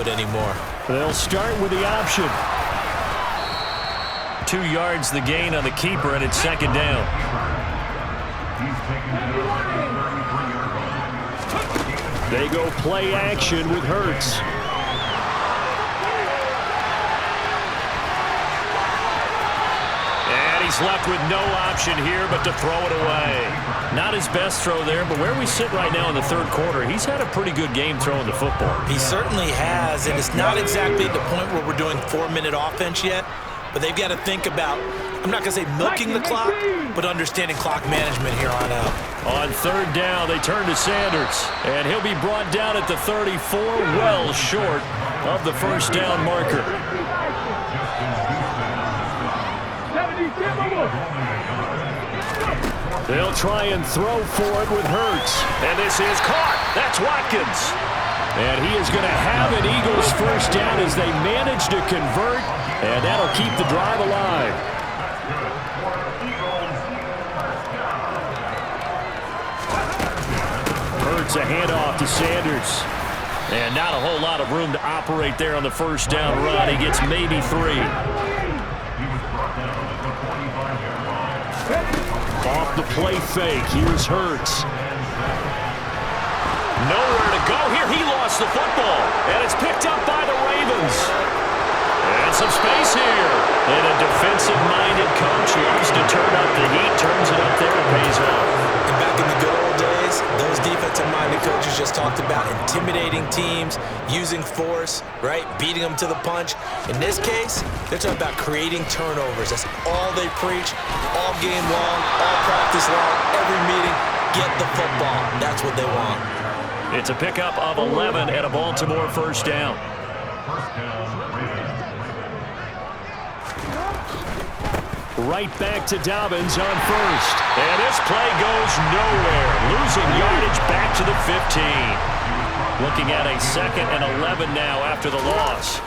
it anymore. They'll start with the option. 2 yards the gain on the keeper, and it's second down. They go play action with Hurts. And he's left with no option here but to throw it away. Not his best throw there, but where we sit right now in the third quarter, he's had a pretty good game throwing the football. He certainly has, and it's not exactly the point where we're doing 4-minute offense yet, but they've got to think about, I'm not going to say milking the clock, but understanding clock management here on out. On third down, they turn to Sanders, and he'll be brought down at the 34, well short of the first down marker. They'll try and throw for it with Hurts. And this is caught. That's Watkins. And he is going to have an Eagles first down as they manage to convert, and that'll keep the drive alive. Hurts a handoff to Sanders. And not a whole lot of room to operate there on the first down run. He gets maybe 3. Off the play fake, here's Hurts. Nowhere to go here. He lost the football, and it's picked up by the Ravens. And some space here. And a defensive-minded coach loves to turn up the heat, turns it up there, and pays off. And back in the good old days, those defensive-minded coaches just talked about intimidating teams, using force, right, beating them to the punch. In this case, they're talking about creating turnovers. That's all they preach, all game long, all practice long, every meeting. Get the football. That's what they want. It's a pickup of 11 and a Baltimore first down. Right back to Dobbins on first. And this play goes nowhere. Losing yardage back to the 15. Looking at a 2nd and 11 now after the loss.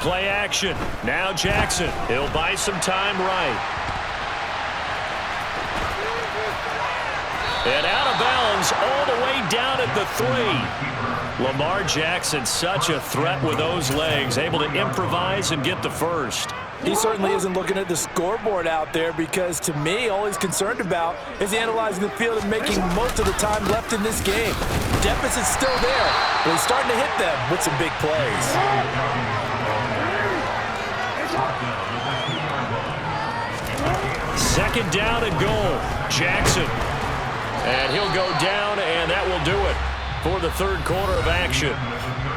Play action. Now Jackson. He'll buy some time right. And out of bounds all the way down at the 3. Lamar Jackson, such a threat with those legs, able to improvise and get the first. He certainly isn't looking at the scoreboard out there because, to me, all he's concerned about is analyzing the field and making most of the time left in this game. Deficit's still there, but he's starting to hit them with some big plays. Second down and goal. Jackson. And he'll go down, and that will do it for the third quarter of action.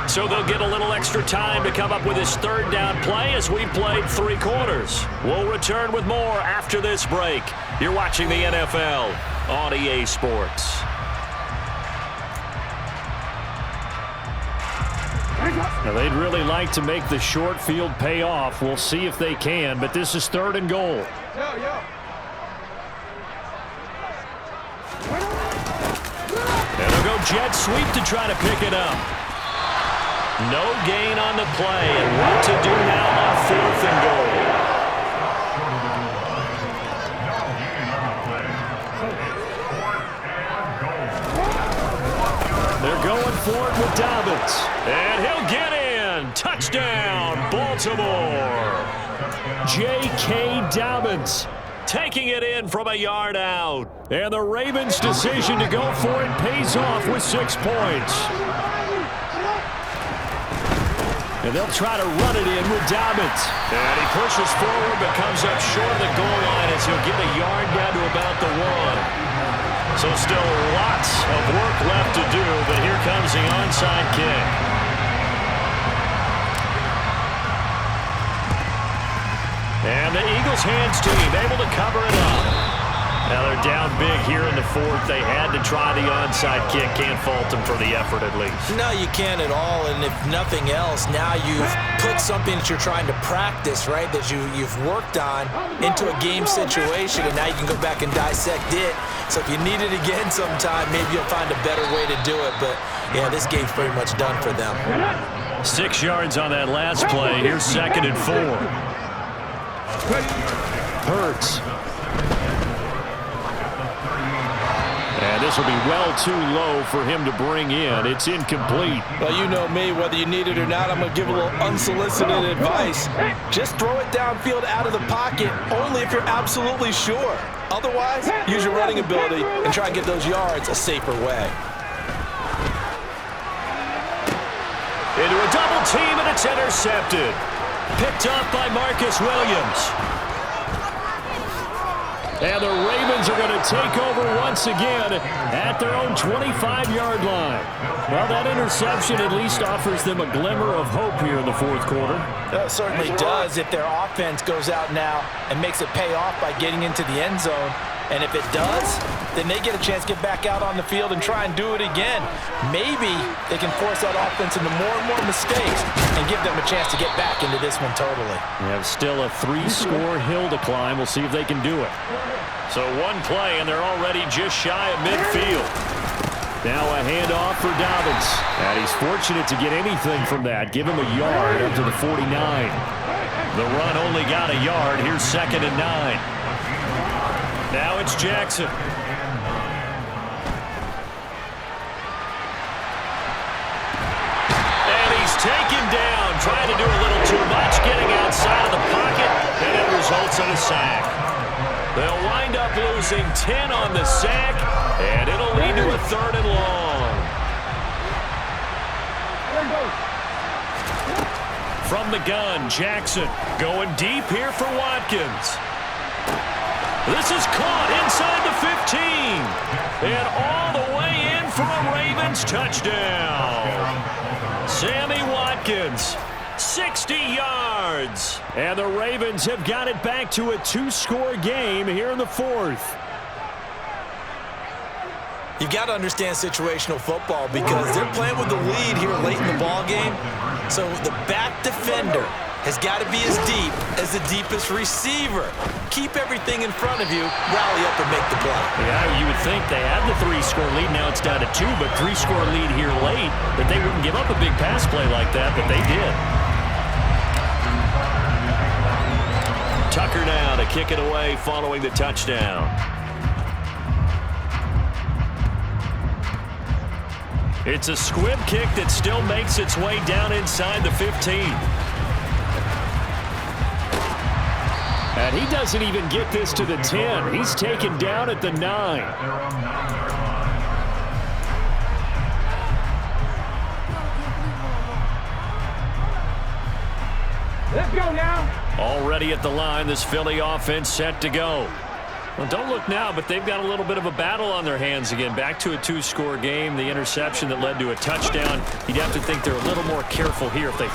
So they'll get a little extra time to come up with his third down play as we played 3 quarters. We'll return with more after this break. You're watching the NFL on EA Sports. Now, they'd really like to make the short field pay off. We'll see if they can, but this is 3rd and goal. And they'll go jet sweep to try to pick it up. No gain on the play, and what to do now on 4th and goal. They're going for it with Dobbins. And he'll get in. Touchdown, Baltimore. J.K. Dobbins taking it in from a yard out. And the Ravens' decision to go for it pays off with 6 points. And they'll try to run it in with Dobbins. And he pushes forward but comes up short of the goal line as he'll get a yard down to about the 1. So still lots of work left to do, but here comes the onside kick. And the Eagles hands team able to cover it up. Now they're down big here in the 4th. They had to try the onside kick. Can't fault them for the effort at least. No, you can't at all. And if nothing else, now you've put something that you're trying to practice, right, that you've worked on into a game situation, and now you can go back and dissect it. So if you need it again sometime, maybe you'll find a better way to do it. But, yeah, this game's pretty much done for them. 6 yards on that last play. Here's 2nd and 4. Hurts. And this will be well too low for him to bring in. It's incomplete. Well, you know me, whether you need it or not, I'm going to give a little unsolicited advice. Just throw it downfield out of the pocket, only if you're absolutely sure. Otherwise, use your running ability and try and get those yards a safer way. Into a double team, and it's intercepted. Picked up by Marcus Williams. And the Ravens are going to take over once again at their own 25-yard line. Well, that interception at least offers them a glimmer of hope here in the fourth quarter. It certainly does if their offense goes out now and makes it pay off by getting into the end zone. And if it does, then they get a chance to get back out on the field and try and do it again. Maybe they can force that offense into more and more mistakes and give them a chance to get back into this one totally. They have still a 3-score hill to climb. We'll see if they can do it. So one play, and they're already just shy of midfield. Now a handoff for Dobbins. And he's fortunate to get anything from that. Give him a yard up to the 49. The run only got a yard. Here's 2nd and 9. Now it's Jackson. And he's taken down, trying to do a little too much, getting outside of the pocket, and it results in a sack. They'll wind up losing 10 on the sack, and it'll lead to a 3rd and long. From the gun, Jackson going deep here for Watkins. This is caught inside the 15. And all the way in for a Ravens touchdown. Sammy Watkins, 60 yards. And the Ravens have got it back to a 2-score game here in the 4th. You've got to understand situational football because they're playing with the lead here late in the ball game. So the back defender has got to be as deep as the deepest receiver. Keep everything in front of you, rally up and make the play. Yeah, you would think they had the 3-score lead. Now it's down to 2, but 3-score lead here late. That they wouldn't give up a big pass play like that, but they did. Tucker now to kick it away following the touchdown. It's a squib kick that still makes its way down inside the 15. And he doesn't even get this to the 10. He's taken down at the 9. Let's go now. Already at the line, this Philly offense set to go. Well, don't look now, but they've got a little bit of a battle on their hands again. Back to a 2-score game. The interception that led to a touchdown. You'd have to think they're a little more careful here if they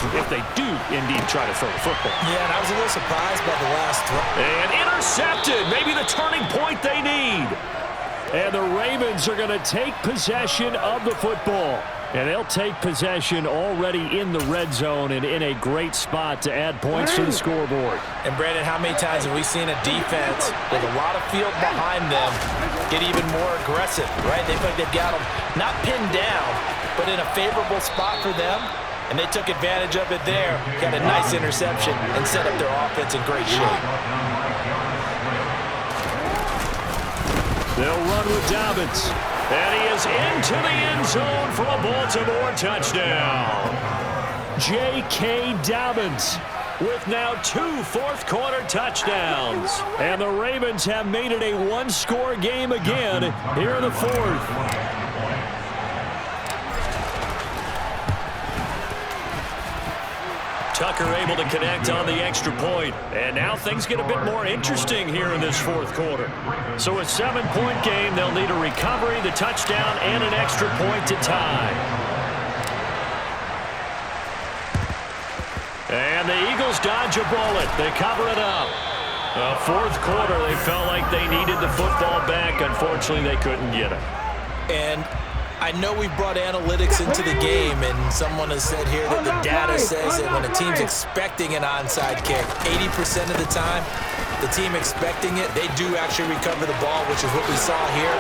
do indeed try to throw the football. Yeah, and I was a little surprised by the last throw. And intercepted. Maybe the turning point they need. And the Ravens are going to take possession of the football. And they'll take possession already in the red zone and in a great spot to add points to the scoreboard. And, Brandon, how many times have we seen a defense with a lot of field behind them get even more aggressive, right? They feel like they've got them not pinned down, but in a favorable spot for them, and they took advantage of it there, got a nice interception, and set up their offense in great shape. They'll run with Dobbins. And he is into the end zone for a Baltimore touchdown. J.K. Dobbins with now 2 fourth-quarter touchdowns. And the Ravens have made it a 1-score game again here in the 4th. Tucker able to connect on the extra point. And now things get a bit more interesting here in this 4th quarter. So a 7-point game, they'll need a recovery, the touchdown, and an extra point to tie. And the Eagles dodge a bullet. They cover it up. 4th quarter, they felt like they needed the football back. Unfortunately, they couldn't get it. And I know we brought analytics into the game, and someone has said here that the data says that when a team's expecting an onside kick, 80% of the time, the team expecting it, they do actually recover the ball, which is what we saw here.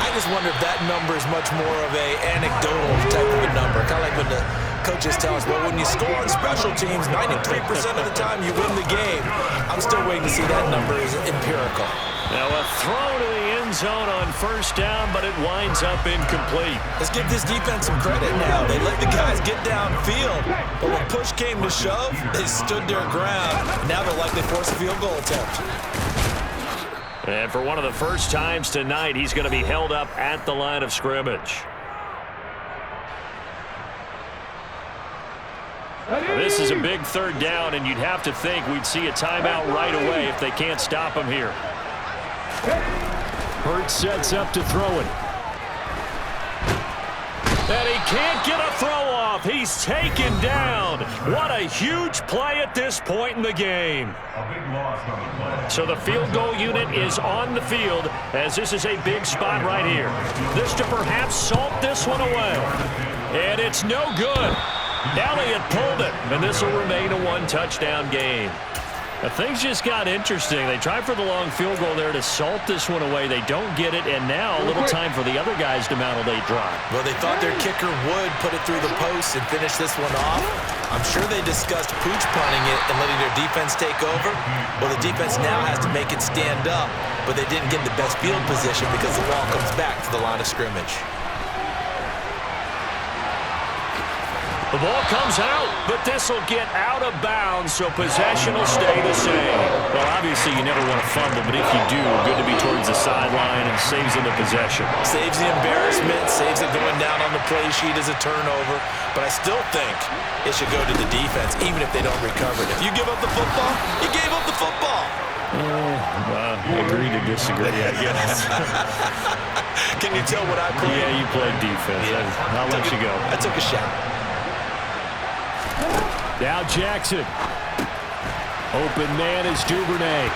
I just wonder if that number is much more of a anecdotal type of a number, kind of like when the coaches tell us, well, when you score on special teams, 93% of the time you win the game. I'm still waiting to see that number is empirical. Now a throw to the end zone on first down, but it winds up incomplete. Let's give this defense some credit now. They let the guys get downfield, but when push came to shove, they stood their ground. Now they'll likely force a field goal attempt. And for one of the first times tonight, he's going to be held up at the line of scrimmage. This is a big third down, and you'd have to think we'd see a timeout right away if they can't stop him here. Hurts sets up to throw it. And he can't get a throw off. He's taken down. What a huge play at this point in the game. So the field goal unit is on the field as this is a big spot right here. This to perhaps salt this one away. And it's no good. Elliott pulled it, and this will remain a one-touchdown game. Now, things just got interesting. They tried for the long field goal there to salt this one away. They don't get it, and now a little time for the other guys to mount a late drive. Well, they thought their kicker would put it through the post and finish this one off. I'm sure they discussed pooch punting it and letting their defense take over. Well, the defense now has to make it stand up, but they didn't get the best field position because the ball comes back to the line of scrimmage. The ball comes out, but this will get out of bounds, so possession will stay the same. Well, obviously you never want to fumble, but if you do, good to be towards the sideline and saves them the possession. Saves the embarrassment, saves it going down on the play sheet as a turnover, but I still think it should go to the defense, even if they don't recover it. If you give up the football, you gave up the football. Agree to disagree, I guess. Can you tell what I played? Yeah, you played defense. Yeah. I'll let you go. I took a shot. Now Jackson. Open man is Duvernay.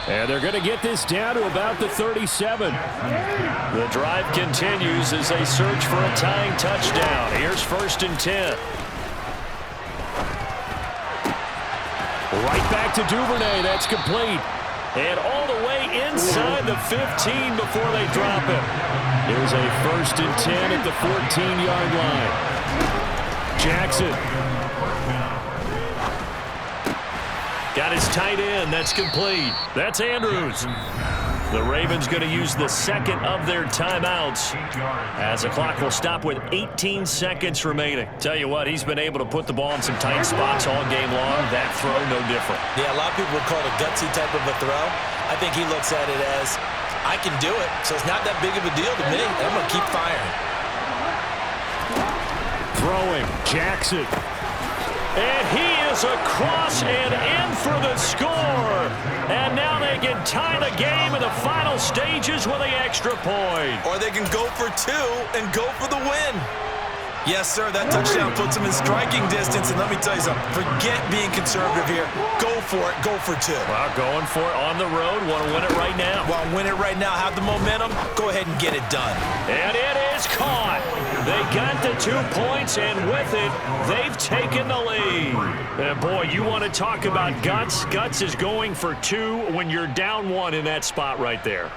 And they're going to get this down to about the 37. The drive continues as they search for a tying touchdown. Here's 1st and 10. Right back to Duvernay. That's complete. And all the way inside the 15 before they drop him. Here's a 1st and 10 at the 14-yard line. Jackson. Got his tight end. That's complete. That's Andrews. The Ravens going to use the second of their timeouts as the clock will stop with 18 seconds remaining. Tell you what, he's been able to put the ball in some tight spots all game long. That throw, no different. Yeah, a lot of people would call it a gutsy type of a throw. I think he looks at it as, I can do it, so it's not that big of a deal to me. I'm going to keep firing. Throwing, Jackson. And he is across and in for the score. And now they can tie the game in the final stages with the extra point. Or they can go for 2 and go for the win. Yes, sir, that touchdown puts them in striking distance. And let me tell you something, forget being conservative here. Go for it, go for 2. Well, going for it on the road. Want to win it right now. Want to win it right now, have the momentum, go ahead and get it done. And it is caught. They got the 2 points, and with it, they've taken the lead. And boy, you want to talk about guts. Guts is going for 2 when you're down 1 in that spot right there.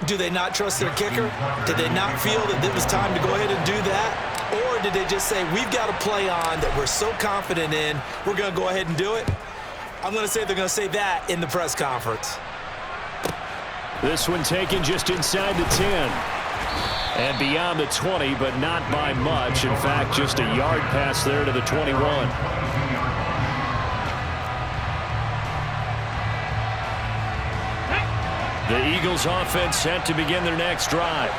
Do they not trust their kicker? Did they not feel that it was time to go ahead and do that? Or did they just say, we've got a play on that we're so confident in, we're going to go ahead and do it? I'm going to say they're going to say that in the press conference. This one taken just inside the 10. And beyond the 20, but not by much. In fact, just a yard pass there to the 21. The Eagles offense set to begin their next drive.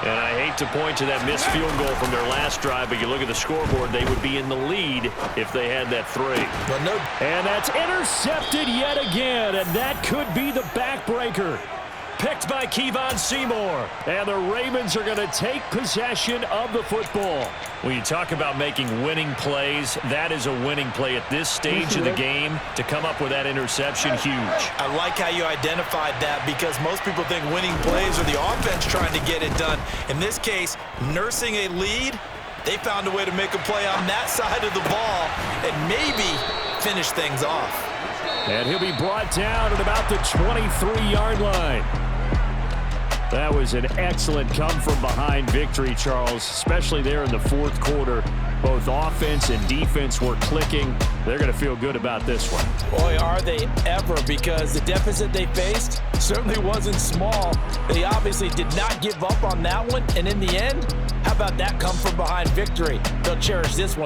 And I hate to point to that missed field goal from their last drive, but you look at the scoreboard, they would be in the lead if they had that 3. Well, no. And that's intercepted yet again, and that could be the backbreaker. Picked by Kevon Seymour. And the Ravens are going to take possession of the football. When you talk about making winning plays, that is a winning play at this stage of the game. To come up with that interception, huge. I like how you identified that because most people think winning plays are the offense trying to get it done. In this case, nursing a lead, they found a way to make a play on that side of the ball and maybe finish things off. And he'll be brought down at about the 23-yard line. That was an excellent come-from-behind victory, Charles, especially there in the fourth quarter. Both offense and defense were clicking. They're going to feel good about this one. Boy, are they ever, because the deficit they faced certainly wasn't small. They obviously did not give up on that one, and in the end, how about that come from behind victory? They'll cherish this one